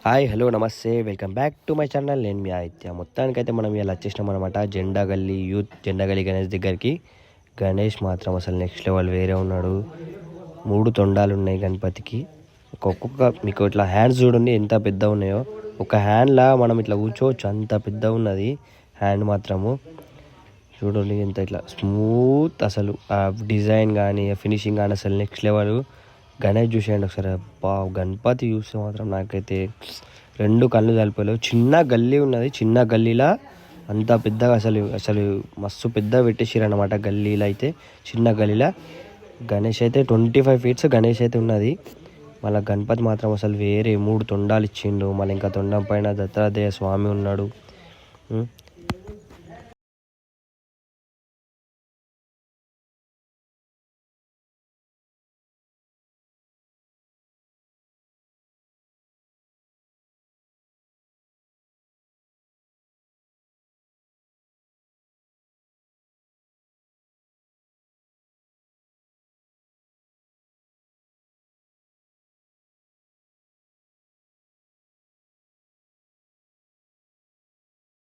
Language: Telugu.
హాయ్ హలో నమస్తే welcome back to my channel. నేను మీ ఆదిత్య. మొత్తానికైతే మనం ఇలా వచ్చేసినాం అనమాట జెండా గల్లీ యూత్ జెండా గల్లీ గణేష్ దగ్గరికి. గణేష్ మాత్రం అసలు నెక్స్ట్ లెవెల్ వేరే ఉన్నాడు. 3 తొండాలు ఉన్నాయి గణపతికి. ఒక్కొక్క మీకు ఇట్లా హ్యాండ్స్ చూడండి ఎంత పెద్ద ఉన్నాయో. ఒక హ్యాండ్లా మనం ఇట్లా కూర్చోవచ్చు, అంత పెద్ద ఉన్నది హ్యాండ్ మాత్రము. చూడండి ఎంత ఇట్లా స్మూత్, అసలు ఆ డిజైన్ కానీ ఫినిషింగ్ కానీ అసలు నెక్స్ట్ లెవెల్. గణేష్ చూసేయండి ఒకసారి. గణపతి చూస్తే మాత్రం నాకైతే 2 కళ్ళు కలిపోలేవు. చిన్న గల్లీ ఉన్నది, చిన్న గల్లీలా అంత పెద్దగా అసలు అసలు మస్తు పెద్ద పెట్టేసారు అనమాట. గల్లీలో అయితే చిన్న గల్లీలా గణేష్ అయితే 25 ఫీట్స్ గణేష్ అయితే ఉన్నది. మళ్ళీ గణపతి మాత్రం అసలు వేరే 3 తొండాలు ఇచ్చిండు. మళ్ళీ ఇంకా తొండం పైన దత్తాత్రేయ స్వామి ఉన్నాడు.